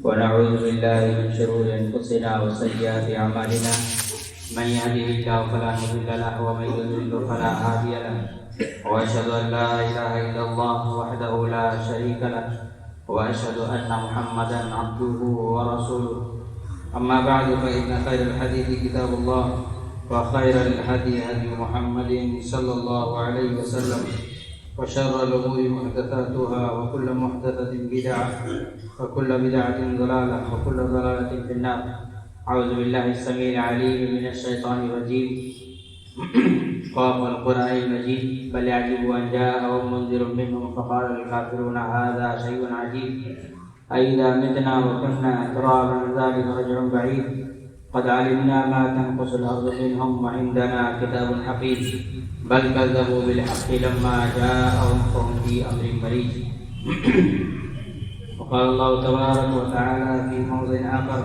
ونعوذ بالله من شرور أنفسنا وسيئات أعمالنا من يهده الله فلا مضل له ومن يضلل فلا هادي له وأشهد أن لا إله إلا الله وحده لا شريك له وأشهد أن محمدا عبده ورسوله أما بعد فإن خير الحديث كتاب الله وخير الهدي هدي محمد صلى الله عليه وسلم وشر الأمور محدثاتها وكل محدثة بدعة وكل بدعة ضلالة وكل ضلالة في النار. أعوذ بالله السميع العليم من الشيطان الرجيم. قاف القرآن المجيد بل يعجبوا أن جاءهم منذر منهم فقال الكافرون هذا شيء عجيب أئذا متنا وكنا ترابا ذلك رجع بعيد قد علمنا ما تنقص الأرض منهم وعندنا كتاب حفيظ بل كذبوا بالحق لما جاءهم فهم في أمر مريج. وقال الله تبارك وتعالى في موضع آخر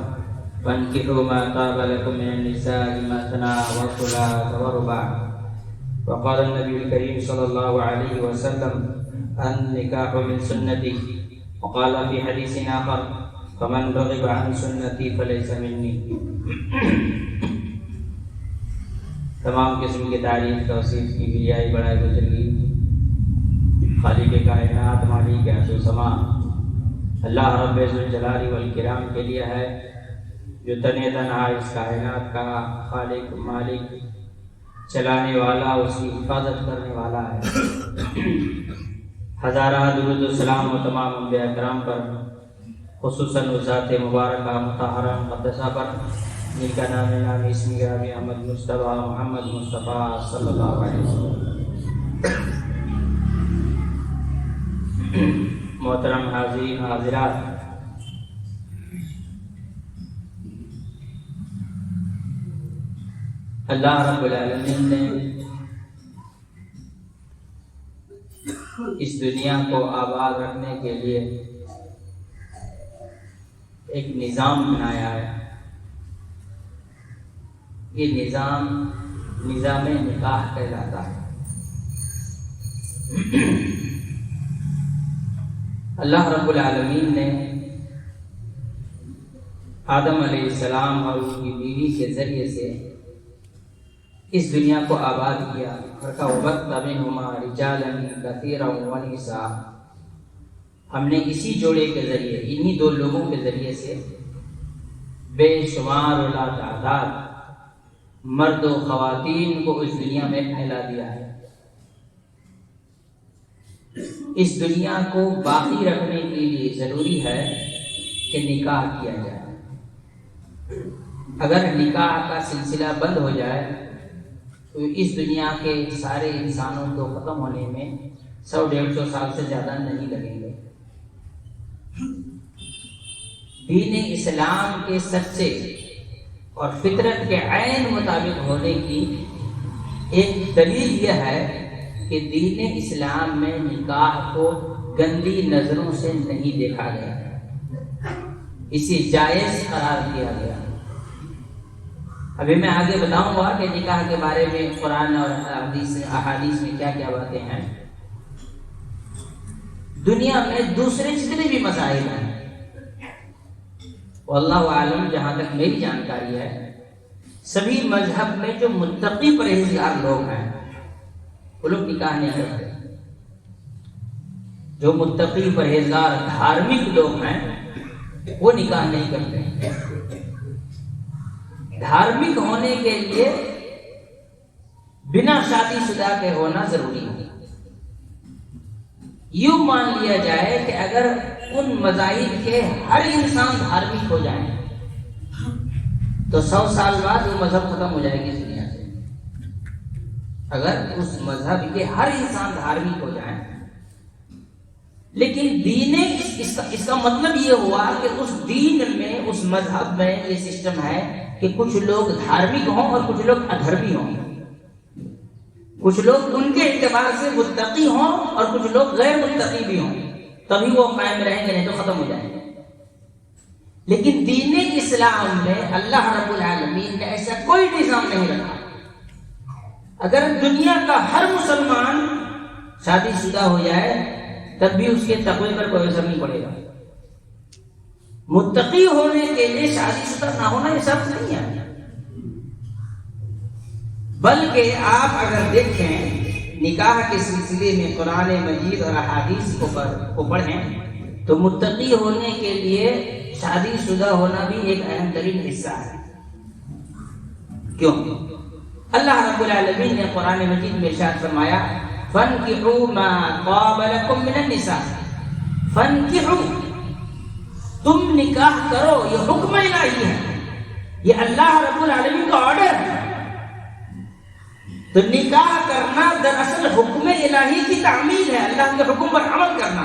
فانكحوا ما طاب لكم من النساء مثنى وثلاث ورباع. وقال النبي الكريم صلى الله عليه وسلم النكاح من سنتي. وقال في حديث آخر فمن رغب عن سنتي فليس مني. تمام قسم کی تعریف توصیف کی بجائے بڑھائے بزرگی خالق کائنات مالک عرش و سما اللہ رب ذوالجلال والکرام کے لیے ہے جو تنہا اس کائنات کا خالق مالک چلانے والا اس کی حفاظت کرنے والا ہے. ہزارہ درود و سلام و تمام انبیاء کرام پر خصوصاً ذات مبارکہ مطہرہ مقدسہ پر جن کا نام اسم گرامی احمد مصطفیٰ محمد مصطفیٰ صلی اللہ علیہ وسلم. محترم حاضرین حاضرات، اللہ رب العالمین نے اس دنیا کو آباد رکھنے کے لیے ایک نظام بنایا ہے. یہ نظام نکاح کہلاتا ہے. اللہ رب العالمین نے آدم علیہ السلام اور اس کی بیوی کے ذریعے سے اس دنیا کو آباد کیا. فَكَوْبَتَّ مِنْهُمَا رِجَالًا كَثِيرًا وَنِسَاءً. ہم نے اسی جوڑے کے ذریعے، انہی دو لوگوں کے ذریعے سے بے شمار ولا تعداد مرد و خواتین کو اس دنیا میں پھیلا دیا ہے. اس دنیا کو باقی رکھنے کے لیے ضروری ہے کہ نکاح کیا جائے. اگر نکاح کا سلسلہ بند ہو جائے تو اس دنیا کے سارے انسانوں کو ختم ہونے میں 100-150 سال سے زیادہ نہیں لگیں گے. دین اسلام کے سچے اور فطرت کے عین مطابق ہونے کی ایک دلیل یہ ہے کہ دین اسلام میں نکاح کو گندی نظروں سے نہیں دیکھا گیا، اسے جائز قرار دیا گیا. ابھی میں آگے بتاؤں گا کہ نکاح کے بارے میں قرآن اور احادیث میں کیا کیا باتیں ہیں. دنیا میں دوسرے جتنے بھی مسائل ہیں واللہ عالم، جہاں تک میری جانکاری ہے سبھی مذہب میں جو متقی پرہیزگار لوگ ہیں وہ لوگ نکاح نہیں کرتے. جو متقی پرہیزگار دھارمک لوگ ہیں وہ نکاح نہیں کرتے. دھارمک ہونے کے لیے بنا شادی شدہ کے ہونا ضروری ہے. یوں مان لیا جائے کہ اگر ان مذاہب کے ہر انسان دھارمک ہو جائیں تو 100 سال بعد وہ مذہب ختم ہو جائے گی اس دنیا سے. اگر اس مذہب کے ہر انسان دھارمک ہو جائیں، لیکن دین اس کا مطلب یہ ہوا کہ اس دین میں، اس مذہب میں یہ سسٹم ہے کہ کچھ لوگ دھارمک ہوں اور کچھ لوگ ادھرمی ہوں. کچھ لوگ ان کے اعتبار سے متقی ہوں اور کچھ لوگ غیر متقی بھی ہوں، تبھی وہ قائم رہیں گے، نہیں تو ختم ہو جائیں گے. لیکن دین اسلام میں اللہ رب العالمین نے ایسا کوئی نظام نہیں رکھا. اگر دنیا کا ہر مسلمان شادی شدہ ہو جائے تب بھی اس کے تقوی پر کوئی اثر نہیں پڑے گا. متقی ہونے کے لیے شادی شدہ نہ ہونا یہ شرط نہیں ہے، بلکہ آپ اگر دیکھیں نکاح کے سلسلے میں قرآن مجید اور احادیث کو پڑھیں تو متقی ہونے کے لیے شادی شدہ ہونا بھی ایک اہم ترین حصہ ہے۔ کیوں؟ اللہ رب العالمین نے قرآن مجید میں ارشاد فرمایا فَانْكِحُوا مَا طَابَ لَكُم مِّنَ النِّسَاءِ، فَانْكِحُوا، تم نکاح کرو، یہ حکم الہی ہے، یہ اللہ رب العالمین کا آرڈر ہے۔ تو نکاح کرنا دراصل حکم الہی کی تعمیل ہے، اللہ کے حکم پر عمل کرنا۔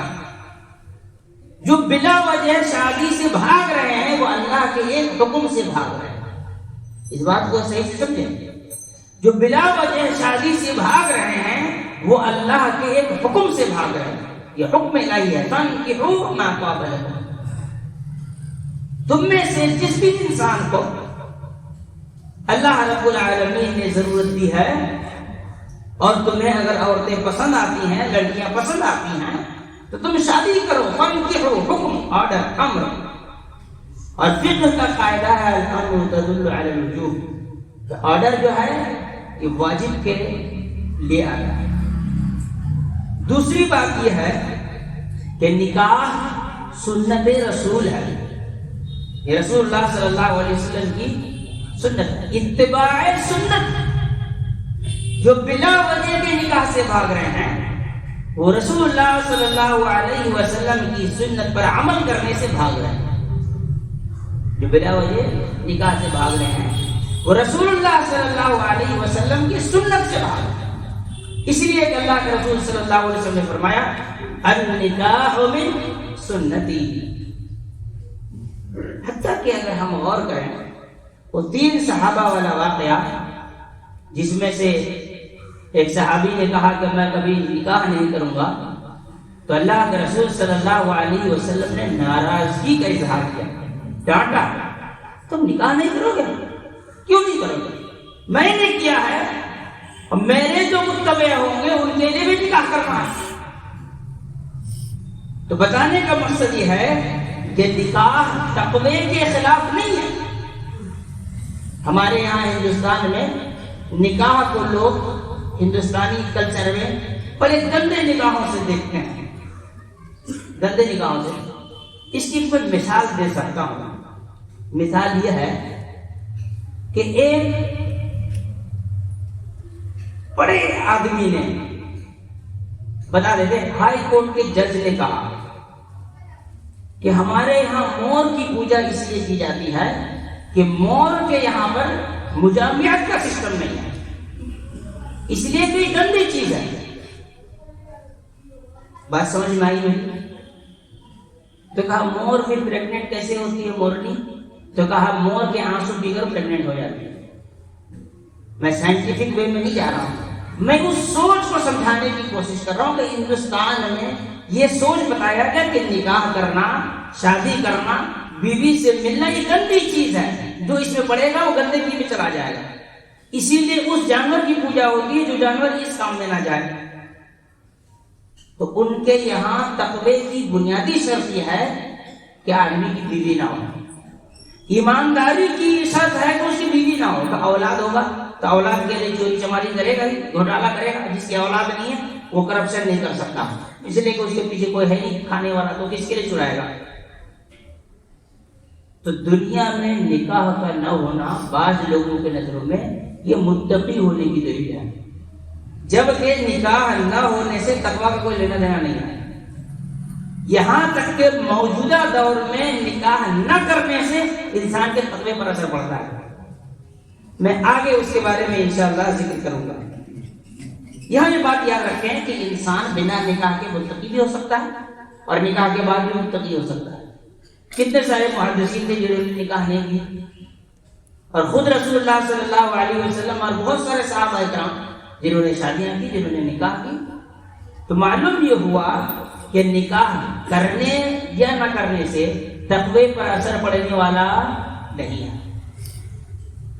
جو بلا وجہ شادی سے بھاگ رہے ہیں وہ اللہ کے ایک حکم سے بھاگ رہے ہیں، اس بات کو صحیح سے سمجھیں۔ جو بلا وجہ شادی سے بھاگ رہے ہیں وہ اللہ کے ایک حکم سے بھاگ رہے ہیں، یہ حکم الہی ہے۔ فَانْكِحُوا مَا طَابَ لَكُم، تم میں سے جس بھی انسان کو اللہ رب العالمین نے ضرورت دی ہے اور تمہیں اگر عورتیں پسند آتی ہیں، لڑکیاں پسند آتی ہیں تو تم شادی کرو۔ فَانْكِحُوا، حکم، آرڈر، امر، اور فقہ کا قاعدہ ہے الامر تدل علی الوجوب، آرڈر جو ہے یہ واجب کے لیے آیا ہے۔ دوسری بات یہ ہے کہ نکاح سنت رسول ہے، یہ رسول اللہ صلی اللہ علیہ وسلم کی سنت ہے، اتباع سنت۔ جو بلا وجہ کے نکاح سے بھاگ رہے ہیں وہ رسول اللہ صلی اللہ علیہ وسلم کی سنت پر عمل کرنے سے بھاگ رہے ہیں۔ جو بلا وجہ نکاح سے بھاگ رہے ہیں وہ رسول اللہ صلی اللہ علیہ وسلم کی سنت سے بھاگ رہے ہیں۔ اس لیے کہ اللہ کے رسول صلی اللہ علیہ وسلم نے فرمایا النکاح من سنتی۔ حتیٰ کہ اگر ہم غور کریں وہ 3 صحابہ والا واقعہ، جس میں سے ایک صحابی نے کہا کہ میں کبھی نکاح نہیں کروں گا، تو اللہ کے رسول صلی اللہ علیہ وسلم نے ناراضگی کا اظہار کیا، ڈانٹا، تم نکاح نہیں کرو گے؟ کیوں نہیں کرو گے؟ میں نے کیا ہے اور میرے جو متبع ہوں گے ان کے لیے بھی نکاح کرنا ہے۔ تو بتانے کا مقصد یہ ہے کہ نکاح تقوی کے خلاف نہیں ہے۔ ہمارے یہاں ہندوستان میں نکاح کو لوگ ہندوستانی کلچر میں بڑے گندے نگاہوں سے دیکھتے ہیں، گندے نگاہوں سے۔ اس کی کوئی مثال دے سکتا ہوں۔ مثال یہ ہے کہ ایک بڑے آدمی نے، بتا دیتے، ہائی کورٹ کے جج نے کہا کہ ہمارے یہاں مور کی پوجا اس لیے کی جاتی ہے کہ مور کے یہاں پر مجامعت کا سسٹم نہیں ہے، اس لیے کوئی گندی چیز ہے۔ بات سمجھ میں آئی نہیں؟ تو کہا مور پھر پریگننٹ کیسے ہوتی ہے مورنی؟ تو کہا مور کے آنسو پی کر پریگننٹ ہو جاتی ہے۔ میں سائنٹیفک وے میں نہیں جا رہا ہوں، میں اس سوچ کو سمجھانے کی کوشش کر رہا ہوں کہ ہندوستان میں یہ سوچ بتایا گیا کہ نکاح کرنا، شادی کرنا، بیوی سے ملنا یہ گندی چیز ہے، جو اس میں پڑے گا وہ گندگی میں چلا جائے گا۔ اسی لیے اس جانور کی پوجا ہوتی ہے جو جانور اس کام میں نہ جائے۔ تو ان کے یہاں تقوی کی بنیادی شرط یہ ہے کہ آدمی کی بیوی نہ ہو۔ ایمانداری کی شرط ہے کہ اس کی بیوی نہ ہو۔ اولاد ہوگا تو اولاد کے لیے چوری چماری کرے گا، گھوٹالا کرے گا۔ جس کی اولاد نہیں ہے وہ کرپشن نہیں کر سکتا، اس لیے کہ اس کے پیچھے کوئی ہے نہیں کھانے والا، تو کس کے لیے چرائے گا؟ تو دنیا میں نکاح کا نہ ہونا بعض لوگوں کے نظروں میں یہ متقی ہونے کی دلیل ہے، جبکہ نکاح نہ ہونے سے تقویٰ کا کوئی لینا دینا نہیں ہے۔ یہاں تک کہ موجودہ دور میں نکاح نہ کرنے سے انسان کے تقوی پر اثر پڑتا ہے۔ میں آگے اس کے بارے میں انشاءاللہ ذکر کروں گا۔ یہاں یہ بات یاد رکھیں کہ انسان بنا نکاح کے متقی بھی ہو سکتا ہے اور نکاح کے بعد بھی متقی ہو سکتا ہے۔ کتنے سارے محدثین تھے جنہوں نے نکاح نہیں کیا، اور خود رسول اللہ صلی اللہ علیہ وسلم اور بہت سارے صحابہ کرام جنہوں نے شادیاں کی، جنہوں نے نکاح کی۔ تو معلوم یہ ہوا کہ نکاح کرنے یا نہ کرنے سے تقوی پر اثر پڑنے والا نہیں ہے۔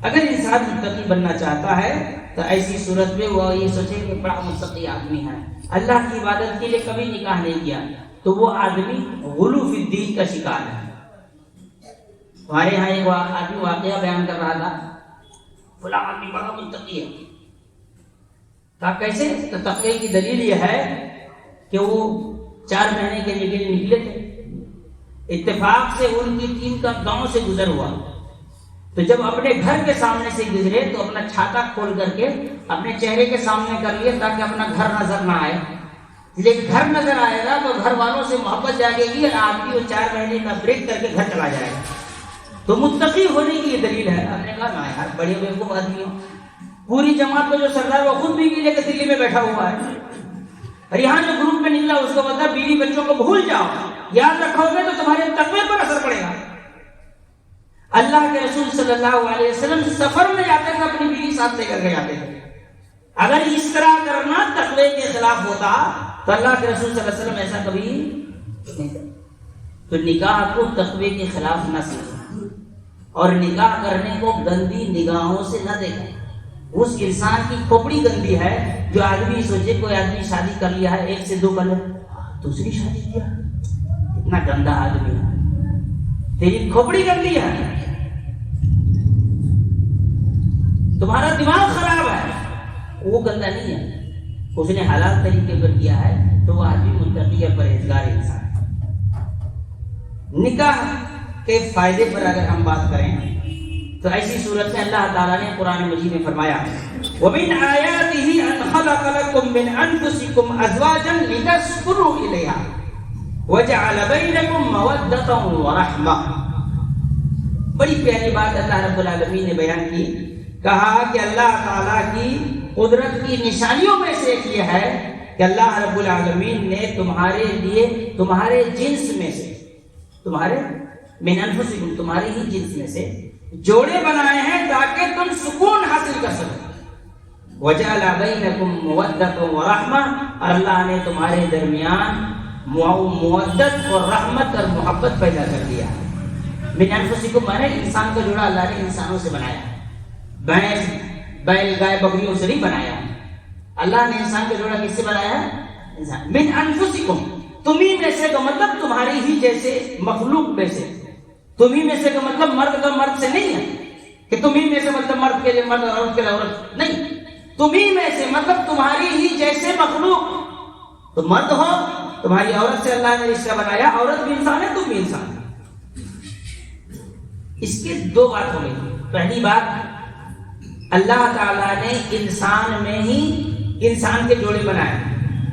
اگر انسان متقی بننا چاہتا ہے تو ایسی صورت میں وہ یہ سوچے کہ بڑا متقی آدمی ہے، اللہ کی عبادت کے لیے کبھی نکاح نہیں کیا، تو وہ آدمی غلو فی الدین کا شکار ہے۔ ہمارے یہاں ایک آدمی واقعہ بیان کر رہا تھا، فلاں آدمی بڑا متقی ہے. کہا کیسے؟ تو تقوی کی دلیل یہ ہے کہ وہ 4 مہینے کے لیے نکلے تھے، اتفاق سے ان کی ٹیم کا گاؤں سے گزر ہوا. تو جب اپنے گھر کے سامنے سے گزرے تو اپنا چھاتا کھول کر کے اپنے چہرے کے سامنے کر لیا تاکہ اپنا گھر نظر نہ آئے. لیکن گھر نظر آئے گا تو گھر والوں سے محبت جاگے گی اور آدمی وہ 4 مہینے کا بریک کر کے گھر چلا جائے گا. تو متقی ہونے کی یہ دلیل ہے. ہم نے کہا نا یار بڑے بیوقوف آدمی ہو، پوری جماعت کو جو سردار وہ خود بیوی لے کے دلی میں بیٹھا ہوا ہے، اور یہاں جو گروپ میں نکلا اس کو بتا بیوی بچوں کو بھول جاؤ، یاد رکھو گے تو تمہارے تقوی پر اثر پڑے گا. اللہ کے رسول صلی اللہ علیہ وسلم سفر میں جاتے تھے اپنی بیوی ساتھ لے کر کے جاتے تھے. اگر اس طرح کرنا تقوی کے خلاف ہوتا تو اللہ کے رسول صلی اللہ علیہ وسلم ایسا کبھی نہیں کرتے. تو نکاح کو تقوی کے خلاف نہ سیکھیں اور نکاح کرنے کو گندی نگاہوں سے نہ دیکھیں. اس انسان کی کھوپڑی گندی ہے جو آدمی سوچے کوئی آدمی شادی کر لیا ہے 1 سے 2 کر لے دوسری شادی کیا، اتنا گندا آدمی ہے، تیری کھوپڑی گندی ہے، تمہارا دماغ خراب ہے. وہ گندا نہیں ہے، اس نے حلال طریقے پر کیا ہے تو وہ آدمی متقی اور پرہیزگار انسان ہے. نکاح کے فائدے پر اگر ہم بات کریں تو ایسی صورت میں اللہ تعالیٰ نے قرآن مجید میں فرمایا وَمِنْ آيَاتِهِ أَنْ خَلَقَ لَكُم مِّنْ أَنفُسِكُمْ أَزْوَاجًا لِتَسْكُنُوا إِلَيْهَا وَجَعَلَ بَيْنَكُم مَّوَدَّةً وَرَحْمَةً. بڑی پیاری بات اللہ رب العالمین نے بیان کی. کہا کہ اللہ تعالیٰ کی قدرت کی نشانیوں میں سے ایک یہ ہے کہ اللہ رب العالمین نے تمہارے لیے تمہارے جنس میں سے تمہارے من انفسکم تمہارے ہی جنس میں سے جوڑے بنائے ہیں تاکہ تم سکون حاصل کر سکو. وجعل بینکم مودۃ ورحمہ، اور اللہ نے تمہارے درمیان مودت اور رحمت اور محبت پیدا کر دیا. من انفسکم مانے انسان کا جوڑا اللہ نے انسانوں سے بنایا، بھینس بیل گائے بکریوں سے نہیں بنایا. اللہ نے انسان کا جوڑا کس سے بنایا؟ انسان. من انفسکم تمہیں میں سے کا مطلب تمہاری ہی جیسے مخلوق میں سے. تمہیں میں سے کا مطلب مرد کا مرد سے نہیں ہے کہ تمہیں میں سے مطلب مرد کے لیے مرد اور عورت کے لیے عورت نہیں. تمہیں میں سے مطلب تمہاری ہی جیسے مخلوق. تو مرد ہو تمہاری عورت سے اللہ نے رشتہ بنایا، عورت بھی انسان ہے تم بھی انسان ہے. اس کے 2 بات ہو گئی. پہلی بات اللہ تعالیٰ نے انسان میں ہی انسان کے جوڑے بنائے،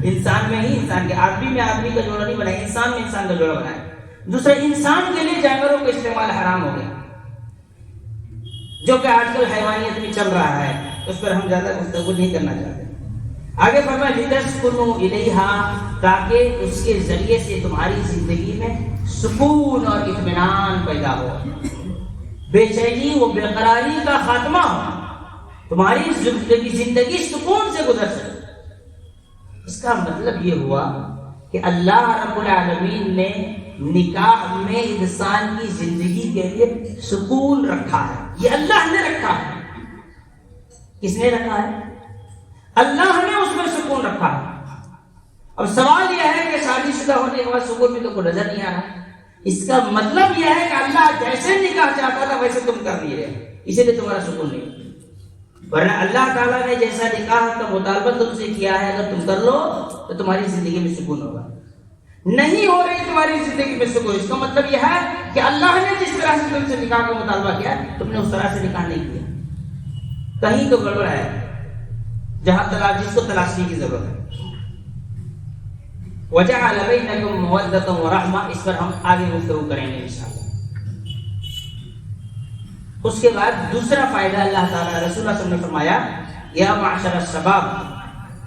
انسان میں ہی انسان کے، آدمی میں آدمی کا جوڑا نہیں بنایا، انسان میں انسان کا جوڑا بنایا. دوسرا انسان کے لیے جانوروں کا استعمال حرام ہو گیا، جو کہ آج کل حیوانیت میں چل رہا ہے، اس پر ہم زیادہ گفتگو نہیں کرنا چاہتے. آگے فرمایا لِتَسْكُنُوا إِلَيْهَا، تاکہ اس کے ذریعے سے تمہاری زندگی میں سکون اور اطمینان پیدا ہو، بے چینی و بے قراری کا خاتمہ ہو، تمہاری زندگی سکون سے گزر سکے. اس کا مطلب یہ ہوا کہ اللہ رب العالمین نے نکاح میں انسان کی زندگی کے لیے سکون رکھا ہے. یہ اللہ نے رکھا ہے. کس نے رکھا ہے؟ اللہ نے اس میں سکون رکھا ہے. اب سوال یہ ہے کہ شادی شدہ ہونے کے بعد سکون میں تو کوئی نظر نہیں آ رہا. اس کا مطلب یہ ہے کہ اللہ جیسے نکاح چاہتا تھا ویسے تم کر نہیں رہے، اسی لیے تمہارا سکون نہیں. ورنہ اللہ تعالیٰ نے جیسا نکاح کا مطالبہ تم سے کیا ہے اگر تم کر لو تو تمہاری زندگی میں سکون ہوگا. نہیں ہو رہی تمہاری زندگی میں سکون، اس کا مطلب یہ ہے کہ اللہ نے جس طرح سے تم سے نکاح کا مطالبہ کیا تم نے اس طرح سے نکاح نہیں کیا. کہیں تو گڑبڑ ہے، جہاں طلاق جس کو تلاشنے کی ضرورت ہے. وجعل بینکم مودۃ ورحمہ، اس پر ہم آگے گفتگو کریں گے انشاءاللہ. اس کے بعد دوسرا فائدہ اللہ تعالیٰ رسول اللہ صلی اللہ علیہ وسلم نے فرمایا یا معاشر الشباب،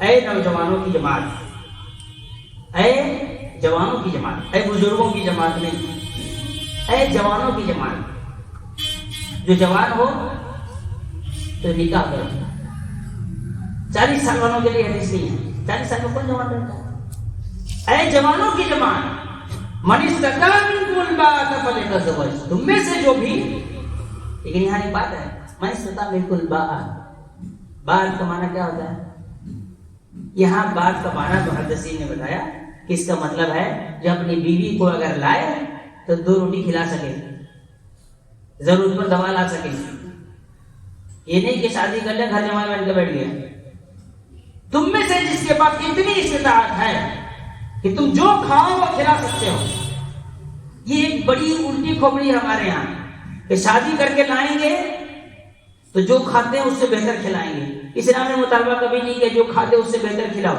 اے نوجوانوں کی جماعت، اے جوانوں کی جماعت، اے بزرگوں کی جماعت نہیں، اے جوانوں کی جماعت. جو جوان ہو تو نکاح کرو. 40 سال والوں کے لیے حدیث نہیں ہے، 40 سال میں کون جوان رہتا ہے. اے جوانوں کی جماعت، من استطاع منکم الباءۃ فلیتزوج، تم میں سے جو بھی، لیکن یہاں ایک بات ہے، من استطاع منکم الباءۃ، بات کا معنی کیا ہوتا ہے؟ یہاں بات کا معنی محدثین نے بتایا کہ اس کا مطلب ہے جو اپنی بیوی کو اگر لائے تو 2 روٹی کھلا سکے. ضرورت پر دوا لا سکیں. یہ نہیں کہ شادی کر لیں گھر جماعت بن کے بیٹھ گیا. تم میں سے جس کے پاس اتنی استطاعت ہے کہ تم جو کھاؤ وہ کھلا سکتے ہو. یہ ایک بڑی الٹی کھوپڑی ہمارے یہاں کہ شادی کر کے لائیں گے تو جو کھاتے ہیں اس سے بہتر کھلائیں گے. اسلام نے مطالبہ کبھی نہیں کہ جو کھاتے اس سے بہتر کھلاؤ.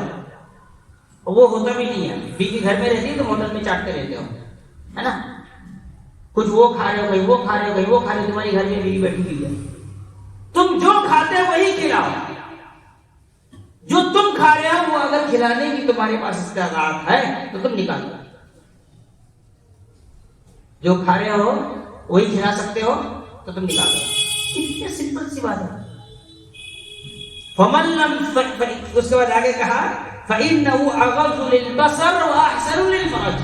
وہ ہوتا بھی نہیں ہے. بیوی گھر میں رہتی ہے تو ہوٹل میں چاٹتے رہتے ہو, ہے نا. کچھ وہ کھا رہے ہو, کہیں وہ کھا رہے ہو, کہیں وہ کھا رہے ہو. تمہاری گھر میں بیوی بیٹھی ہوئی ہے. تم جو کھاتے ہو وہی کھلاؤ. جو تم کھا رہے ہو وہ اگر کھلانے کی تمہارے پاس استعداد ہے تو تم نکالو. جو کھا رہے ہو وہی کھلا سکتے ہو تو تم نکالو. کتنی سمپل سی بات ہے. اس کے بعد آگے کہا فَإِنَّهُ أَغَضُّ لِلْبَصَرِ وَأَحْسَنُ لِلْفَرْجِ,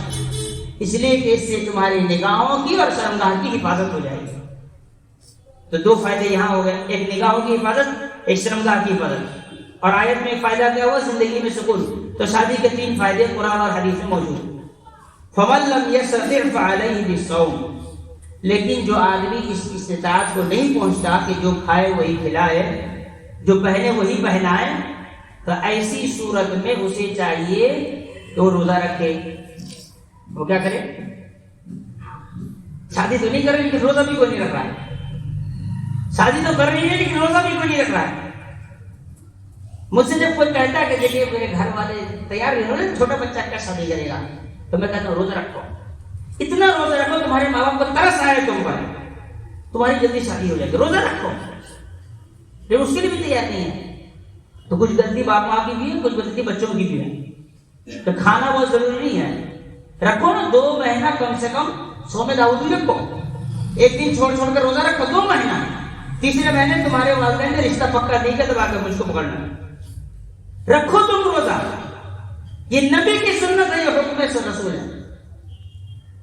اس لیے کہ اس سے تمہاری نگاہوں کی اور شرمگاہ کی حفاظت ہو جائے گی. تو دو فائدے یہاں ہو گئے, ایک نگاہوں کی حفاظت, ایک شرمگاہ کی حفاظت. اور آیت میں ایک فائدہ کیا ہوا, زندگی میں سکون. تو شادی کے 3 فائدے قرآن اور حدیث میں موجود. فَمَن لَّمْ يَسْتَطِعْ فَعَلَيْهِ بِالصَّوْمِ, لیکن جو آدمی اس استطاعت کو نہیں پہنچتا کہ جو کھائے وہی کھلائے, جو پہنے وہی پہنائے, تو ایسی صورت میں اسے چاہیے کہ وہ روزہ رکھے. وہ کیا کرے؟ شادی تو نہیں کر رہی لیکن روزہ بھی کوئی نہیں رکھ رہا ہے. شادی تو کر رہی ہے لیکن روزہ بھی کوئی نہیں رکھ رہا ہے. مجھ سے جب کوئی کہتا ہے کہ دیکھیے میرے گھر والے تیار نہیں ہو رہے, چھوٹا بچہ کیا شادی کرے گا, تو میں کہتا ہوں روزہ رکھو. اتنا روزہ رکھو تمہارے ماں باپ کو ترس آئے تم پر, تمہاری جلدی شادی ہو جائے گی. روزہ رکھو. لیکن اس کے لیے بھی تیار نہیں ہے. تو کچھ غلطی باپ ماں کی بھی ہے, کچھ غلطی بچوں کی بھی ہے. تو کھانا بہت ضروری نہیں ہے. رکھو نا 2 مہینہ کم سے کم سو میں داؤد بھی رکھو. ایک دن چھوڑ چھوڑ کر روزہ رکھو 2 مہینہ. تیسرے مہینے تمہارے والدین نے رشتہ پکا نہیں کیا تو آ کے مجھ کو پکڑنا. رکھو تم روزہ. یہ نبی کی سنت ہے, یہ حکم رسول ہے.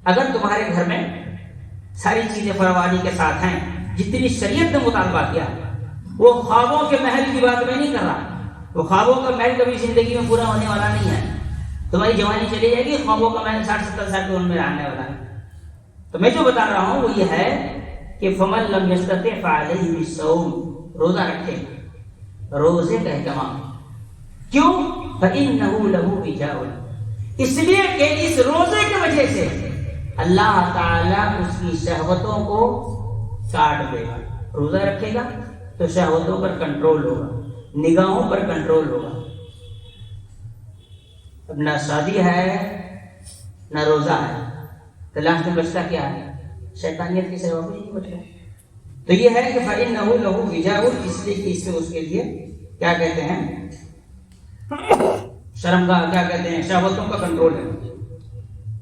اگر تمہارے گھر میں ساری چیزیں فراوانی کے ساتھ ہیں جتنی شریعت نے مطالبہ کیا, وہ خوابوں کے محل کی بات میں نہیں کر رہا. وہ خوابوں کا محل کبھی زندگی میں پورا ہونے والا نہیں ہے. تمہاری جوانی چلی جائے گی, خوابوں کا محل 60-70 سال کے عمر میں رہنے والا ہے. تو میں جو بتا رہا ہوں وہ یہ ہے کہ فَمَن لَّمْ يَسْتَطِعْ فَعَلَيْهِ بِالصَّوْمِ, روزہ رکھے. روزے کا اہتمام کیوں؟ فَإِنَّهُ لَهُ وِجَاءٌ, اس لیے کہ اس روزے کی وجہ سے اللہ تعالیٰ اس کی شہوتوں کو کاٹ دے گا. روزہ رکھے گا تو شہوتوں پر کنٹرول ہوگا, نگاہوں پر کنٹرول ہوگا. اب نہ شادی ہے نہ روزہ ہے, تو لاسٹ میں بچتا کیا ہے؟ شیطانیت کی سیوا بھی نہیں بچتا. تو یہ ہے کہ فَإِنَّهُ لَهُ وِجَاءٌ, اس لیے کہ اس سے اس کے لیے کیا کہتے ہیں, شرمگاہ, کیا کہتے ہیں, شہوتوں کا کنٹرول ہے.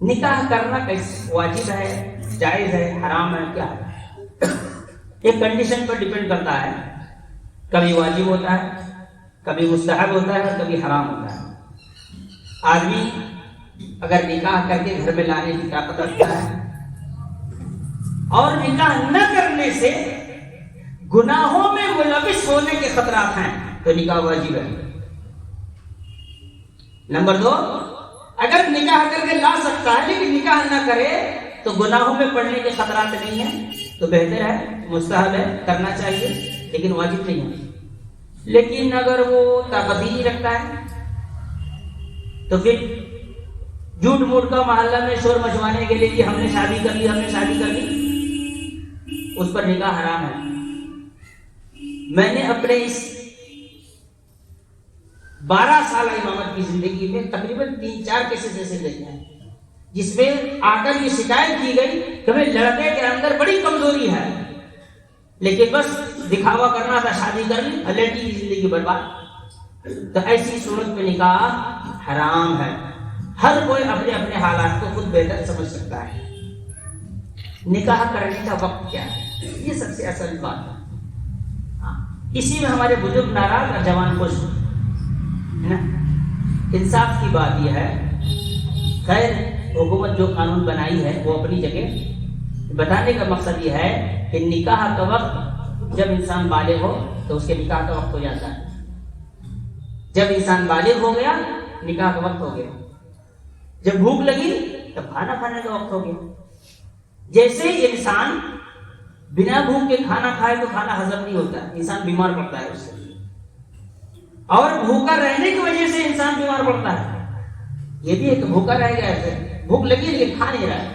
نکاح کرنا کیسے واجب ہے, جائز ہے, حرام ہے, کیا ہے؟ ایک کنڈیشن پر ڈیپینڈ کرتا ہے. کبھی واجب ہوتا ہے, کبھی مستحب ہوتا ہے, اور کبھی حرام ہوتا ہے. آدمی اگر نکاح کر کے گھر میں لانے کی طاقت رکھتا ہے اور نکاح نہ کرنے سے گناہوں میں ملوث ہونے کے خطرات ہیں تو نکاح واجب ہے. نمبر 2, اگر نکاح کر کے لا سکتا ہے لیکن نکاح نہ کرے تو گناہوں میں پڑنے کے خطرات نہیں ہیں, تو بہتر ہے, مستحب ہے, کرنا چاہیے, لیکن واجب نہیں ہے. لیکن اگر وہ طاقت ہی نہیں رکھتا ہے تو پھر جھوٹ موٹ کا محلہ میں شور مچوانے کے لیے کہ ہم نے شادی کر لی, ہم نے شادی کر لی, اس پر نکاح حرام ہے. میں نے اپنے اس 12 سالہ امامت کی زندگی میں تقریباً 3-4 کیسز ایسے دیکھے ہیں جس میں آ کر یہ شکایت کی گئی کہ ہمیں لڑکے کے اندر بڑی کمزوری ہے, لیکن بس دکھاوا کرنا تھا, شادی کر لی, لڑکی کی زندگی برباد. تو ایسی صورت میں نکاح حرام ہے. ہر کوئی اپنے اپنے حالات کو خود بہتر سمجھ سکتا ہے. نکاح کرنے کا وقت کیا ہے, یہ سب سے اصل بات ہے. اسی میں ہمارے بزرگ ناراض اور جوان خوش ہے نا. انصاف کی بات یہ ہے, خیر حکومت جو قانون بنائی ہے وہ اپنی جگہ, بتانے کا مقصد یہ ہے کہ نکاح کا وقت جب انسان بالغ ہو تو اس کے نکاح کا وقت ہو جاتا ہے. جب انسان بالغ ہو گیا نکاح کا وقت ہو گیا. جب بھوک لگی تب کھانا کھانے کا وقت ہو گیا. جیسے انسان بنا بھوک کے کھانا کھائے تو کھانا ہضم نہیں ہوتا ہے، انسان بیمار پڑتا ہے اس سے، اور بھوکا رہنے کی وجہ سے انسان بیمار پڑتا ہے۔ یہ بھی ایک بھوکا رہ گیا ہے، بھوک لگی لیکن کھا نہیں رہا ہے،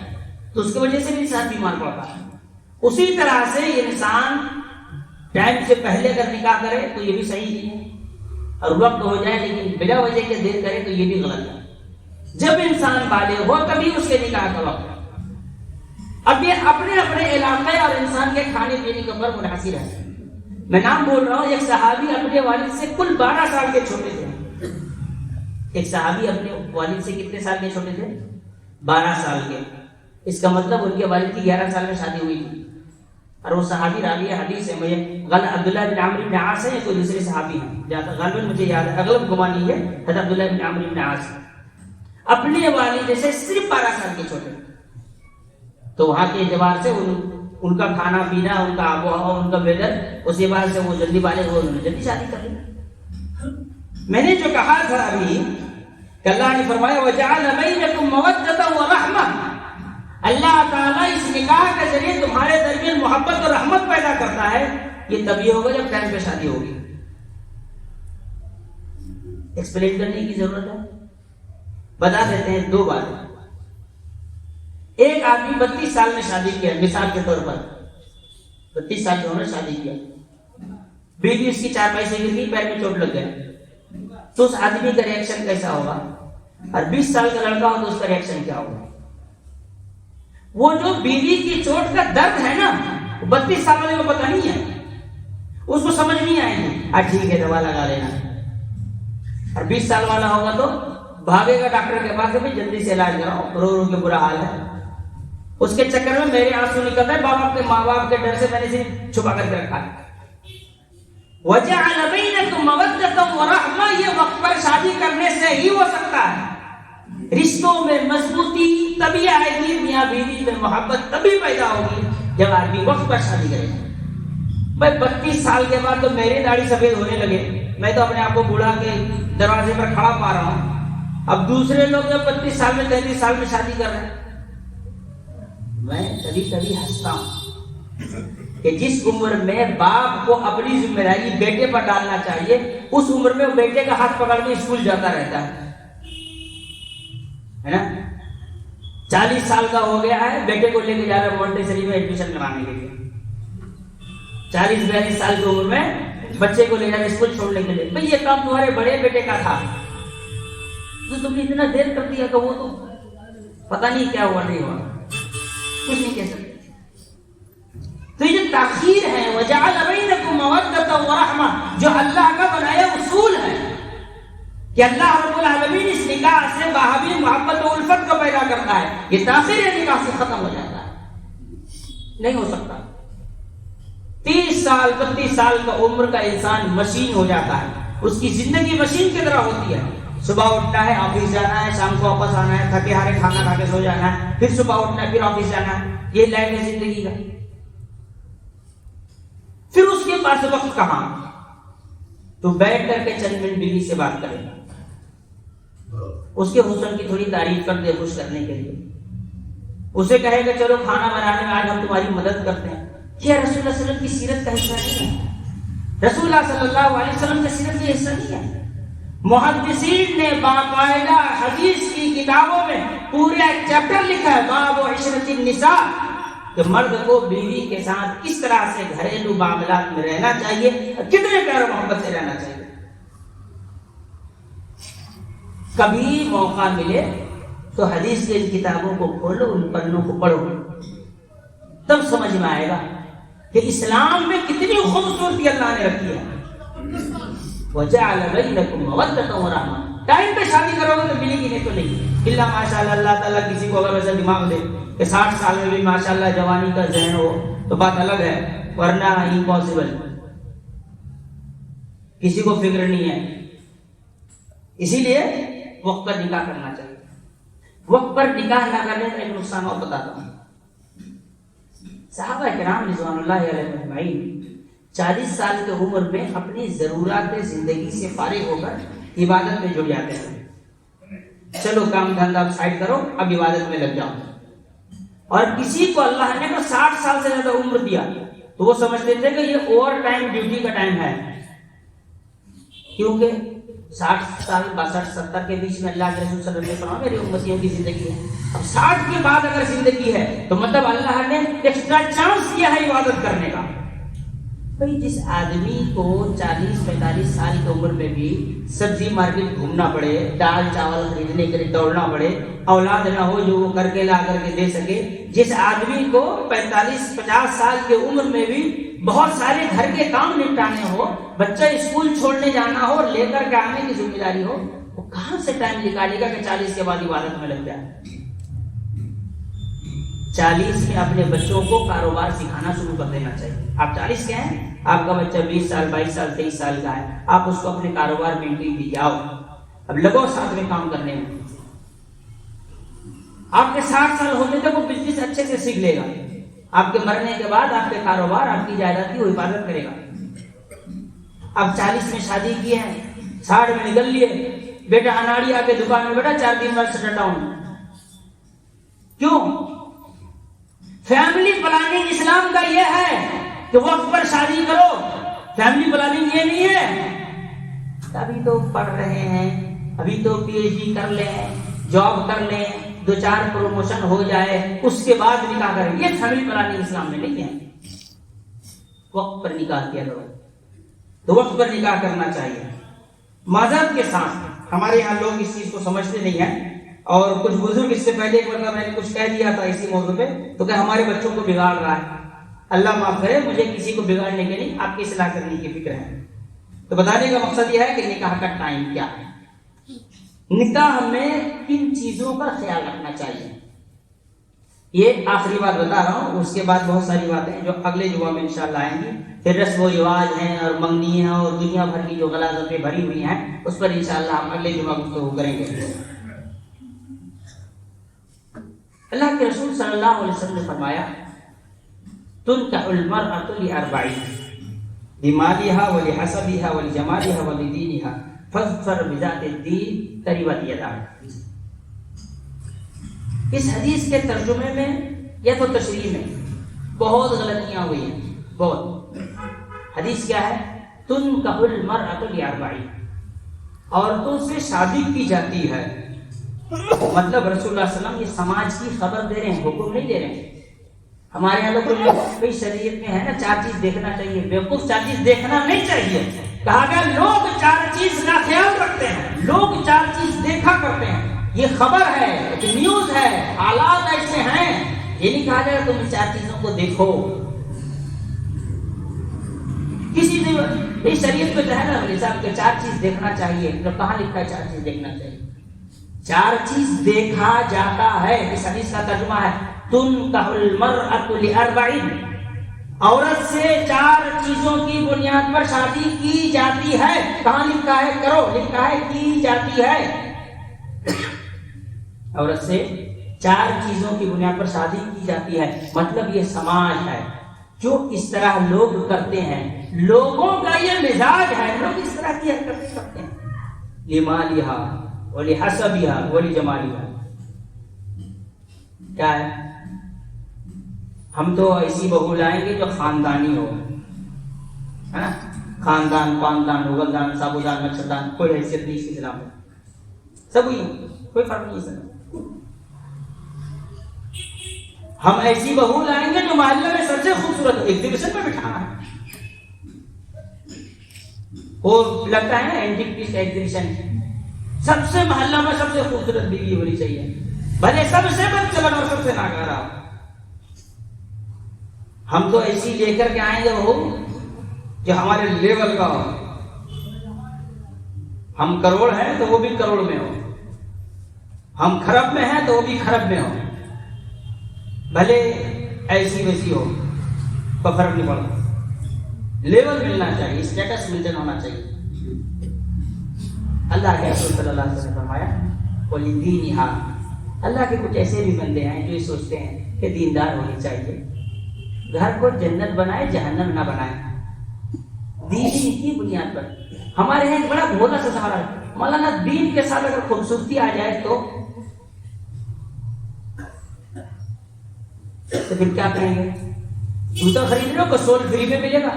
تو اس کی وجہ سے بھی انسان بیمار پڑتا ہے۔ اسی طرح سے انسان ٹائم سے پہلے اگر نکاح کرے تو یہ بھی صحیح نہیں ہے، اور وقت ہو جائے لیکن بلا وجہ کے دیر کرے تو یہ بھی غلط ہے۔ جب انسان بالغ ہو تبھی اس کے نکاح کا وقت ہے۔ اب یہ اپنے اپنے علاقے اور انسان کے کھانے پینے کے اوپر منحصر ہے۔ میں نام بول رہا ہوں، ایک صحابی اپنے والد سے کل 12 سال کے چھوٹے تھے۔ ایک صحابی اپنے والد سے کتنے سال کے چھوٹے تھے؟ 12 سال کے۔ اس کا مطلب ان کے والد کی 11 سال میں شادی ہوئی تھی، اور وہ صحابی راوی حدیث ہے، مجھے عبداللہ بن عمرو بن عاص ہے یا کوئی دوسرے صحابی ہیں، غالباً مجھے یاد ہے، اغلب گمان یہ ہے حضرت عبداللہ بن عمرو بن عاص اپنے والد سے صرف 12 سال کے چھوٹے۔ تو وہاں کے اعتبار سے ان کا کھانا پینا، ان کا آب و ہوا، ان کا ویدر، اس اعتبار سے وہ جلدی بالغ ہوئے، انہوں نے جلدی شادی کر لی۔ میں نے جو کہا تھا ابھی کہ اللہ نے فرمایا وَجَعَلَ بَيْنَكُمْ مَوَدَّةً وَرَحْمَةً، اللہ تعالیٰ اس نکاح کے ذریعے تمہارے درمیان محبت اور رحمت پیدا کرتا ہے۔ یہ تبھی ہوگا جب ٹائم پہ شادی ہوگی۔ ایکسپلین کرنے کی ضرورت ہے، بتا دیتے ہیں 2 باتیں۔ ایک آدمی 32 سال میں شادی کیا، مثال کے طور پر 32 سال کی عمر میں شادی کیا، بیوی اس کی چارپائی سے گر گئی، پیر میں چوٹ لگ گیا، تو اس آدمی کا ریئیکشن کیسا ہوگا؟ اور 20 سال کا لڑکا ہو تو اس کا ریئیکشن کیا ہوگا؟ وہ جو بیوی کی چوٹ کا درد ہے نا، 32 سال والے کو پتہ نہیں ہے، اس کو سمجھ نہیں آئے گی، ٹھیک ہے دوا لگا لینا۔ اور 20 سال والا ہوگا تو بھاگے گا ڈاکٹر کے پاس، بھی جلدی سے علاج کراؤ، رو رو کے برا حال ہے۔ اس کے چکر میں میرے آنسو نکل رہے، ماں باپ کے ڈر سے میں نے اسے چھپا کر کے رکھا ہے۔ وَجَعَلَ بَيْنَكُمْ مَوَدَّةً وَرَحْمَةً، یہ وقت پر شادی کرنے سے ہی ہو سکتا ہے۔ رشتوں میں مضبوطی تبھی آئے گی، میاں بیوی میں محبت تبھی پیدا ہوگی جب آدمی وقت پر شادی کرے گا۔ بھائی 32 سال کے بعد تو میری داڑھی سفید ہونے لگے، میں تو اپنے آپ کو بوڑھا کے دروازے پر کھڑا پا رہا ہوں، اب دوسرے لوگ جب 32 سال میں 33 سال میں شادی کر رہے ہیں۔ میں کبھی کبھی ہنستا ہوں کہ جس عمر میں باپ کو اپنی ذمہ داری بیٹے پر ڈالنا چاہیے، اس عمر میں وہ بیٹے کا ہاتھ پکڑ کے اسکول جاتا رہتا ہے نا۔ 40 سال کا ہو گیا ہے، بیٹے کو لے کے جا رہا ہے مونٹیسری میں ایڈمیشن کرانے کے لیے، 40-42 سال کی عمر میں بچے کو لے جا رہے اسکول چھوڑنے کے لیے۔ بھئی یہ کام تمہارے بڑے بیٹے کا تھا، تو تم نے اتنا دیر کر دیا کہ وہ تو پتہ نہیں کیا ہوا، نہیں ہوا، کچھ نہیں کہہ سکتے۔ تو یہ جو تاخیر ہے، وَجَعَلَ بَيْنَكُمْ مَوَدَّةً وَرَحْمَةً، جو اللہ کا بنایا اصول ہے کہ اللہ رب العالمین اس نکاح سے باہمی محبت و الفت کو پیدا کرتا ہے، یہ تاخیر ہے نکاح سے ختم ہو جاتا ہے، نہیں ہو سکتا۔ 30 سال 32 سال کا عمر کا انسان مشین ہو جاتا ہے، اس کی زندگی مشین کی طرح ہوتی ہے۔ صبح اٹھنا ہے، آفس جانا ہے، شام کو واپس آنا ہے، تھکے ہارے کھانا کھا کے سو جانا ہے، پھر صبح اٹھنا ہے، پھر آفس جانا ہے، یہ لائف ہے زندگی کا۔ پھر اس کے پاس وقت کہاں؟ تو بیٹھ کر کے چند منٹ بیوی سے بات کرے گا، اس کے حسن کی تھوڑی تعریف کر دے خوش کرنے کے لیے، اسے کہے گا چلو کھانا بنانے میں آج ہم تمہاری مدد کرتے ہیں۔ کیا رسول اللہ صلی اللہ علیہ وسلم کی سیرت کا حصہ نہیں ہے؟ رسول اللہ صلی اللہ علیہ وسلم کی سیرت کا حصہ نہیں ہے؟ محدثین نے باقاعدہ حدیث کی کتابوں میں پورا ایک چیپٹر لکھا ہے، باب عشرت النساء، کہ مرد کو بیوی کے ساتھ کس طرح سے گھریلو معاملات میں رہنا چاہیے اور کتنے پیار و محبت سے رہنا چاہیے۔ کبھی موقع ملے تو حدیث کی ان کتابوں کو کھولو، ان پنوں کو پڑھو، تب سمجھ میں آئے گا کہ اسلام میں کتنی خوبصورتی اللہ نے رکھی ہے۔ وَجَعَلَ بَيْنَكُمْ مَوَدَّةً وَرَحْمَةً، ٹائم پہ شادی کرو گے تو ملے گی، نہیں تو نہیں۔ اللہ ماشاءاللہ، اللہ تعالیٰ کسی کو اگر ویسا دماغ دے کہ 60 سال میں بھی ماشاءاللہ جوانی کا ذہن ہو تو بات الگ ہے، ورنہ امپاسبل، کسی کو فکر نہیں ہے۔ اسی لیے وقت پر نکاح کرنا چاہیے۔ وقت پر نکاح نہ کرنے کا ایک نقصان اور بتاتا ہوں۔ صحابہ کرام رضوان اللہ علیہم اجمعین 40 سال کی عمر میں اپنی ضرورات زندگی سے فارغ ہو کر عبادت میں جڑ جاتے ہیں۔ چلو کام دھندا سائڈ کرو، اب عبادت میں لگ جاؤ، اور کسی کو اللہ نے 60 سال سے زیادہ عمر دیا تو وہ سمجھتے تھے کہ یہ اوور ٹائم ڈیوٹی کا ٹائم ہے، کیونکہ 60 سال 62 70 کے بیچ میں اللہ کے رسول صلی اللہ علیہ وسلم میری امتیوں کی زندگی ہے. اب 60 کے بعد اگر زندگی ہے تو مطلب اللہ نے ایکسٹرا چانس دیا ہے عبادت کرنے کا. بھئی جس آدمی کو 40-45 سال کی عمر میں بھی سبزی مارکیٹ گھومنا پڑے، دال چاول خریدنے کے لیے دوڑنا پڑے، اولاد نہ ہو جو وہ کر کے لا کر کے دے سکے، جس آدمی کو 45-50 سال کی عمر میں بھی بہت سارے گھر کے کام نپٹانے ہو، بچہ اسکول چھوڑنے جانا ہو اور لے کر کے آنے کی ذمہ داری ہو، وہ کہاں سے ٹائم نکالے گا کہ 40 کے بعد عبادت میں لگ جائے؟ 40 میں اپنے بچوں کو کاروبار سکھانا شروع کر دینا چاہیے. آپ 40 کے ہیں، آپ کا بچہ 20 سال 22 سال 23 سال کا ہے، آپ اس کو اپنے کاروبار میں انٹری دیجیے، آؤ اب لگو ساتھ میں کام کرنے میں. آپ کے 60 سال ہونے تک وہ بزنس اچھے سے سیکھ لے گا، آپ کے مرنے کے بعد آپ کے کاروبار آپ کی جائیداد کی وہ حفاظت کرے گا. اب 40 میں شادی کی ہے، 60 میں نکل لیے، بیٹا اناڑی آ کے دکان میں بیٹا 4 دن بعد شٹ ڈاؤن. کیوں؟ فیملی پلاننگ اسلام کا یہ ہے کہ وقت پر شادی کرو. فیملی پلاننگ یہ نہیں ہے ابھی تو پڑھ رہے ہیں، ابھی تو پی ایچ ڈی کر لیں، جاب کر لیں، 2-4 پروموشن ہو جائے اس کے بعد نکاح کریں. یہ فیملی پلاننگ اسلام میں نہیں ہے. وقت پر نکاح کیا کرو تو وقت پر نکاح کرنا چاہیے معذرت کے ساتھ. ہمارے یہاں لوگ اس چیز کو سمجھتے نہیں ہیں، اور کچھ بزرگ اس سے پہلے ایک مرتبہ میں نے کچھ کہہ دیا تھا اسی موضوع پہ تو کہ ہمارے بچوں کو بگاڑ رہا ہے. اللہ معاف کرے، مجھے کسی کو بگاڑنے کے نہیں، آپ کی اصلاح کرنے کی فکر ہے. تو بتانے کا مقصد یہ ہے کہ نکاح کا ٹائم کیا ہے، نکاح میں کن چیزوں کا خیال رکھنا چاہیے. یہ آخری بات بتا رہا ہوں، اس کے بعد بہت ساری باتیں جو اگلے جمعہ میں انشاءاللہ آئیں گی. پھر رسم و رواج ہیں اور منگنی ہیں اور دنیا بھر کی جو غلاظتیں بھری ہوئی ہیں اس پر انشاءاللہ ہم اگلے جمعہ گفتگو کریں گے. اللہ کے رسول صلی اللہ علیہ وسلم نے فرمایا تنکح المرأة لأربع لمالها ولحسبها ولجمالها ولدينها فاظفر بذات الدين تربت يداك. اس حدیث کے ترجمے میں یا تو تشریح میں بہت غلطیاں ہوئی ہیں. بہت. حدیث کیا ہے؟ تنکح المرأة لأربع، عورتوں سے شادی کی جاتی ہے. مطلب رسول اللہ صلی اللہ علیہ وسلم یہ سماج کی خبر دے رہے ہیں، حکم نہیں دے رہے ہیں. ہمارے یہاں لوگ کوئی شریعت میں ہے نا 4 چیز دیکھنا چاہیے. بیوقوف 4 چیز دیکھنا نہیں چاہیے. کہا گیا لوگ 4 چیز کا خیال رکھتے ہیں، لوگ 4 چیز دیکھا کرتے ہیں. یہ خبر ہے، ایک نیوز ہے، حالات ایسے ہیں. یہ نہیں کہا گیا تم 4 چیزوں کو دیکھو. کسی نے شریعت میں جو ہے نا صاحب کہ 4 چیز دیکھنا چاہیے، تو کہاں لکھا ہے 4 چیز دیکھنا چاہیے؟ 4 چیز دیکھا جاتا ہے. اس حدیث کا ترجمہ ہے تنکح المرأة لأربع، عورت سے 4 چیزوں کی بنیاد پر شادی کی جاتی ہے. کہاں لکھا ہے؟ کرو، لکھا ہے کی جاتی ہے. عورت سے 4 چیزوں کی بنیاد پر شادی کی جاتی ہے. مطلب یہ سماج ہے جو اس طرح لوگ کرتے ہیں، لوگوں کا یہ مزاج ہے، لوگ اس طرح کی حرکتیں کرتے ہیں. لمالها ولحسبها ولجمالها. کیا ہے؟ ہم تو ایسی بہو لائیں گے جو خاندانی ہو، ہے نا؟ خاندان، پاندان، مغلدان، سابودان، مچھردان، کوئی حیثیت نہیں اس کے خلاف، سب ہوئی کوئی فرق نہیں سر. ہم ایسی بہو لائیں گے جو محلے میں سب سے خوبصورت ایگزیبیشن میں بٹھانا ہے. وہ لگتا ہے نا اینٹک پیس ایگزیبیشن، سب سے محلہ میں سب سے خوبصورت بیوی ہونی چاہیے، بھلے سب سے بدچلن اور سب سے ناکارہ. ہم تو ایسی لے کر کے آئیں گے وہ جو ہمارے لیول کا ہو. ہم کروڑ ہیں تو وہ بھی کروڑ میں ہو، ہم کھرب میں ہیں تو وہ بھی کھرب میں ہو. بھلے ایسی ویسی ہو کوئی فرق نہیں پڑتا. لیول ملنا چاہیے، اسٹیٹس مینٹین ہونا چاہیے. اللہ کے رسول صلی اللہ علیہ وسلم نے فرمایا وَلِدِينِهَا. اللہ کے کچھ ایسے بھی بندے ہیں جو یہ سوچتے ہیں کہ دیندار ہونی چاہیے، گھر کو جنت بنائے جہنم نہ بنائے، دین کی بنیاد پر. ہمارے یہاں ایک بڑا بھولا سا سوال ہے، مولانا دین کے ساتھ اگر خوبصورتی آ جائے تو تو پھر کیا کریں گے؟ جوتا خرید لو، کسول فری میں ملے گا.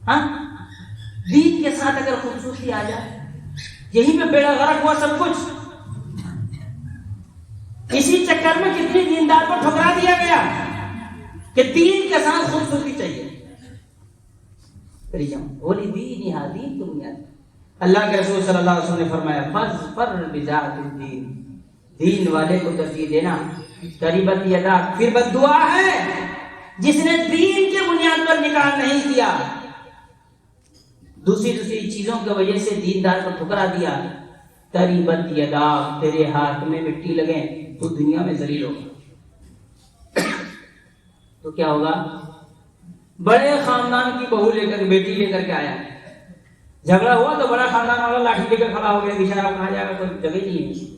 ہاں دین کے ساتھ اگر خوبصورتی آ جائے، یہی میں بیڑا غرق ہوا سب کچھ. اسی چکر میں کتنی دیندار کو ٹھکرا دیا گیا کہ دین کے ساتھ خوبصورتی چاہیے. بولی دین یہاں دین کی بنیاد. اللہ کے رسول صلی اللہ علیہ وسلم نے فرمایا فَاظْفَرْ بِذَاتِ الدِّينِ، دین والے کو ترجیح دینا. قریبت یدا، پھر بد دعا ہے جس نے دین کے بنیاد پر نکاح نہیں کیا، دوسری چیزوں کی وجہ سے دیندار کو ٹھکرا دیا. قریبت یدا، تیرے ہاتھ میں مٹی لگے تو دنیا میں ذلیل ہوگا. تو کیا ہوگا؟ بڑے خاندان کی بہو لے کر، بیٹی لے کر کے آیا، جھگڑا ہوا تو بڑا خاندان والا لاٹھی لے کر کھڑا ہو گیا، بیچارہ کہاں جائے گا، کوئی جگہ نہیں ہے.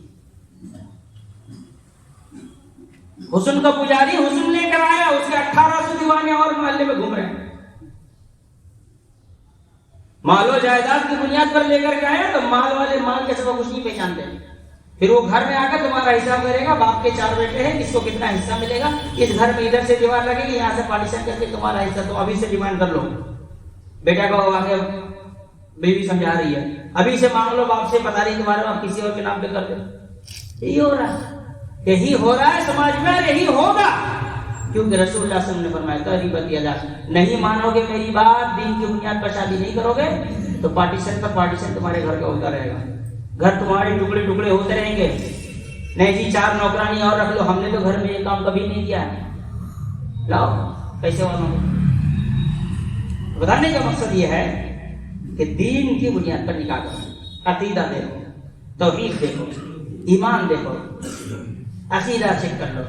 حسن کا پجاری حسن لے کر آیا، اس کے 1800 دیوانے اور محلے میں گھوم رہے ہیں. مال و جائیداد کی بنیاد پر لے کر کے آیا تو مال والے مال کے سوا کچھ نہیں پہچانتے. پھر وہ گھر میں آ کر تمہارا حساب کرے گا، باپ کے 4 بیٹے ہیں، کس کو کتنا حصہ ملے گا، اس گھر میں ادھر سے دیوار لگے گی، یہاں سے پارٹیشن کر کے تمہارا حصہ تو ابھی سے ڈیمانڈ کر لو. بیٹا کو آگے بیوی سمجھا رہی ہے، ابھی سے مانگ لو باپ سے، پتا نہیں تمہارے باپ کسی اور کے نام پہ کر دے. یہی ہو رہا ہے، یہی ہو رہا ہے سماج میں، یہی ہوگا. کیونکہ رسول اللہ صلی اللہ علیہ وسلم نے فرمایا قریبت یدا، نہیں مانو گے میری بات، دین کی بنیاد پر شادی نہیں کرو گے تو پارٹیشن پر پارٹیشن تمہارے گھر کا ہوتا رہے گا. گھر تمہارے ٹکڑے ٹکڑے ہوتے رہیں گے. نہیں جی 4 نوکرانی اور رکھ لو، ہم نے تو گھر میں یہ کام کبھی نہیں کیا ہے، لاؤ پیسے والوں کو. بتانے کا مقصد یہ ہے کہ دین کی بنیاد پر نکاح کرو. عقیدہ دیکھو، توحید دیکھو، ایمان دیکھو، عقیدہ چیک کر لو.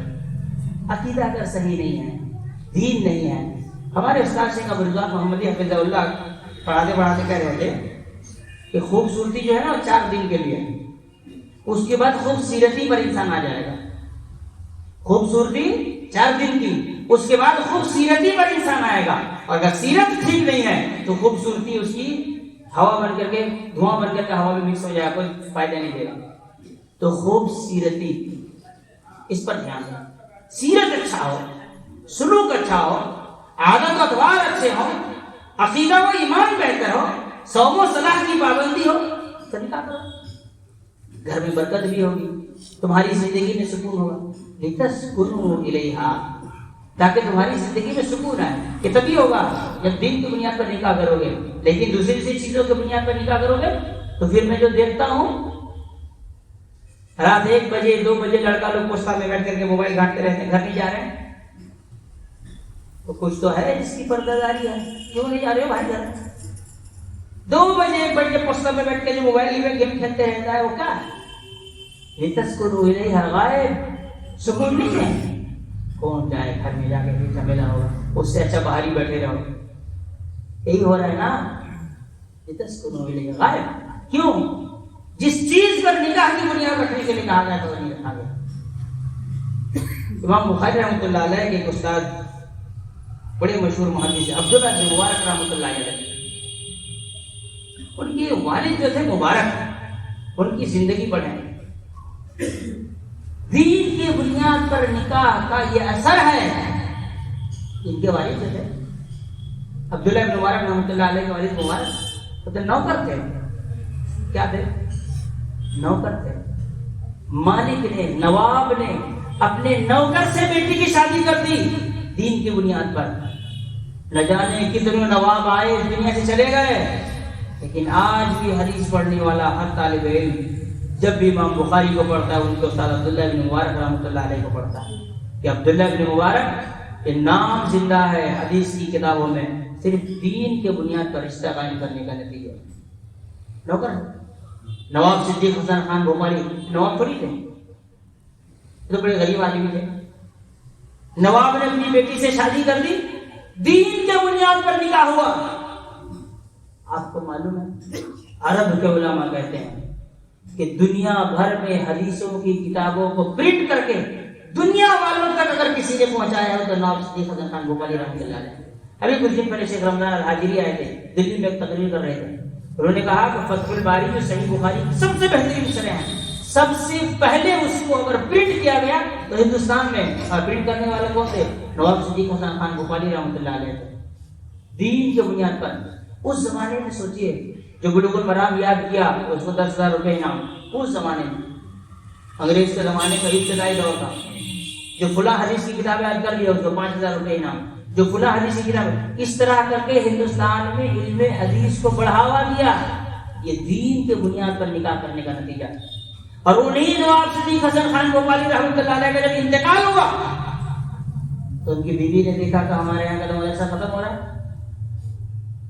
عقیدہ اگر صحیح نہیں ہے، دین نہیں ہے. ہمارے استاد شیخ عبداللہ محمدی حفظہ اللہ پڑھاتے کہہ رہے تھے کہ خوبصورتی جو ہے نا 4 دن کے لیے، اس کے بعد خوبصورتی پر انسان آ جائے گا. خوبصورتی 4 دن کی، اس کے بعد خوبصورتی پر انسان آئے گا. اور اگر سیرت ٹھیک نہیں ہے تو خوبصورتی اس کی ہوا بن کر کے، دھواں بن کر کے ہوا میں مکس ہو جائے گا، کوئی فائدہ نہیں دے گا. تو خوبصورتی اس پر دھیان دیں. سیرت اچھا ہو، سلوک اچھا ہو، عادت و اطوار اچھے ہو، عقیدہ و ایمان بہتر ہو، صوم و صلاح کی پابندی ہو، تو نکاح کرو. گھر میں برکت بھی ہوگی، تمہاری زندگی میں سکون ہوگا. لِتَسْكُنُوا إِلَيْهَا، تاکہ تمہاری زندگی میں سکون آئے. یہ تبھی ہوگا جب دین کی بنیاد پر نکاح کرو گے. لیکن دوسری چیزوں کی بنیاد پر نکاح کرو گے تو پھر میں جو دیکھتا ہوں رات 1 بجے 2 بجے لڑکا لوگ پوسٹا میں بیٹھ کر کے موبائل گھانٹتے رہتے ہیں، گھر نہیں جا رہے ہیں. تو کچھ تو ہے جس کی پردہ داری ہے. کیوں نہیں جا رہے ہو بھائی گھر؟ 2 بجے 1 بجے پوسٹا میں بیٹھ کے جو موبائل میں گیم کھیلتے رہتا ہے وہ کیا ہے؟ لِتَسْكُنُوا إِلَيْهَا، غائب، سکون نہیں ہے. کون جائے گھر میں جا کے پھر جھمیلا ہوگا، اس سے اچھا باہر ہی بیٹھے رہو. یہی ہو رہا ہے نا، لِتَسْكُنُوا إِلَيْهَا، غائب. کیوں؟ جس چیز پر نکاح کی بنیاد رکھنے کے لیے کہا گیا تو نہیں رکھا گیا. امام بخاری رحمۃ اللہ علیہ کے ایک استاد بڑے مشہور محدث عبداللہ بن مبارک رحمۃ اللہ علیہ، ان کے والد جو تھے مبارک، ان کی زندگی پڑھیں. دین کی بنیاد پر نکاح کا یہ اثر ہے. ان کے والد جو تھے عبداللہ بن مبارک رحمۃ اللہ علیہ کے والد مبارک تو نوکر تھے. کیا تھے؟ نوکر تھے. مالک نے، نواب نے اپنے نوکر سے بیٹی کی شادی کر دی دین کی بنیاد پر. نہ جانے کتنے نواب آئے اس دنیا سے چلے گئے، لیکن آج بھی حدیث پڑھنے والا ہر طالب علم جب بھی امام بخاری کو پڑھتا ہے ان کے استاد عبداللہ بن مبارک رحمۃ اللہ علیہ کو پڑھتا ہے کہ عبداللہ بن مبارک کے نام زندہ ہے حدیث کی کتابوں میں صرف دین کے بنیاد پر رشتہ قائم کرنے کا نتیجہ. نوکر نواب صدیق حسن خان بھوپالی نواب تھوڑی تھے، تو بڑے غریب آدمی تھے. نواب نے اپنی بیٹی سے شادی کر دی، دین کے بنیاد پر نکاح ہوا. آپ کو معلوم ہے عرب کے علماء کہتے ہیں کہ دنیا بھر میں حدیثوں کی کتابوں کو پرنٹ کر کے دنیا والوں تک اگر کسی نے پہنچایا ہو تو نواب صدیق حسن خان بھوپالی رحمۃ اللہ علیہ. ابھی کچھ دن پہلے شیخ رمضان الحاجری آئے تھے، دلی میں ایک تقریر کر رہے تھے. انہوں نے کہا کہ فتح الباری جو صحیح بخاری کی سب سے بہترین شرح ہیں، سب سے پہلے اس کو اگر پرنٹ کیا گیا تو ہندوستان میں، اور پرنٹ کرنے والے کون تھے؟ نواب صدیق حسن خان بھوپالی رحمۃ اللہ علیہ تھے، دین کے بنیاد پر۔ اس زمانے میں سوچئے جو بلوغ المرام یاد کیا اس کو 10,000 روپے انعام، اس زمانے میں انگریز کے زمانے کا ابتدائی دور تھا۔ جو فلاں حدیث کی کتاب یاد کر لیا اس کو 5,000 روپے انعام، جو فلاں حدیث کی کتاب، اس طرح کر کے ہندوستان میں علم حدیث کو بڑھاوا دیا۔ یہ دین کے بنیاد پر نکاح کرنے کا نتیجہ۔ اور انہیں نواب صدیق حسن خان بھوپالی رحمۃ اللہ علیہ کا جب انتقال ہوا تو ان کی بیوی نے دیکھا کہ ہمارے یہاں کا مدرسہ ختم ہو رہا ہے،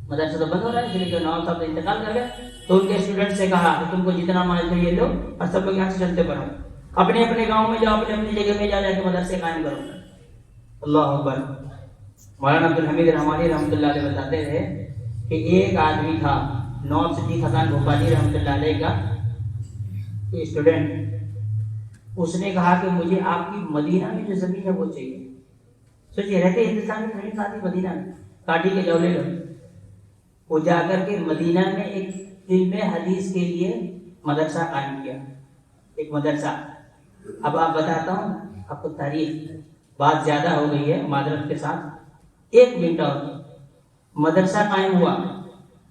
مدرسہ تو بند ہو رہا ہے، اس لیے کہ نواب صاحب نے انتقال کر گیا، تو ان کے اسٹوڈنٹ سے کہا کہ تم کو جتنا مال چاہیے لو اور سب لوگ یہاں سے چلتے پڑھو، اپنے اپنے گاؤں میں جاؤ، اپنے اپنی جگہ میں جا کے مدرسے قائم کرو۔ اللہ اکبر۔ مولانا عبد الحمید رحمانی رحمۃ اللہ علیہ بتاتے تھے کہ ایک آدمی تھا نواب صدیق حسن بھوپالی رحمۃ اللہ علیہ کا اسٹوڈنٹ، اس نے کہا کہ مجھے آپ کی مدینہ میں جو زمین ہے وہ چاہیے۔ سوچیے رہتے ہندوستان میں زمین ساتھی مدینہ میں، کاٹی کے جولے لو، وہ جا کر کے مدینہ میں ایک علم حدیث کے لیے مدرسہ قائم کیا، ایک مدرسہ۔ اب آپ بتاتا ہوں آپ کو تاریخ، بات زیادہ ہو گئی ہے معذرت کے ساتھ، 1 منٹ اور۔ مدرسہ قائم ہوا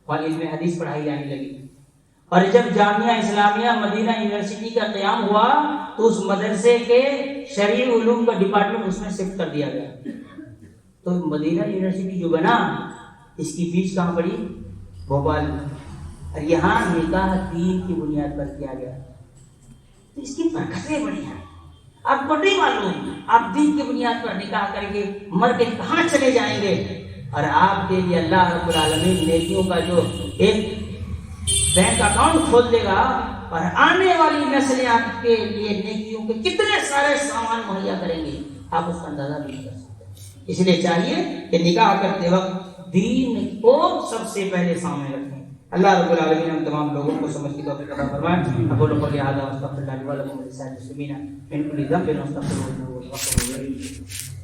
اور علم حدیث پڑھائی جانے لگی، اور جب جامعہ اسلامیہ مدینہ یونیورسٹی کا قیام ہوا تو اس مدرسے کے شرعی علوم کا ڈپارٹمنٹ اس میں شفٹ کر دیا گیا۔ تو مدینہ یونیورسٹی جو بنا اس کی بیچ کہاں پڑی؟ بھوپال میں، اور یہاں نکاح دین کی بنیاد پر کیا گیا۔ تو اس کی برکتیں بڑی ہیں، آپ کو نہیں معلوم آپ دین کی بنیاد پر نکاح کر کے مر کے کہاں چلے جائیں گے، اور آپ کے لیے اللہ رب العالمین نیکیوں کا جو ایک بینک اکاؤنٹ کھول دے گا، اور آنے والی نسلیں آپ کے لیے نیکیوں کے کتنے سارے سامان مہیا کریں گے، آپ اس کا اندازہ بھی نہیں کر سکتے۔ اس لیے چاہیے کہ نکاح کرتے وقت دین کو سب سے پہلے سامنے رکھیں۔ اللہ رب العالمین ہم تمام لوگوں کو سمجھ کی توفیق عطا فرمائے۔ اقول قولی ھذا واستغفر اللہ لي ولكم ولسائر المسلمين من كل ذنب واستغفروه انه هو الغفور الرحيم۔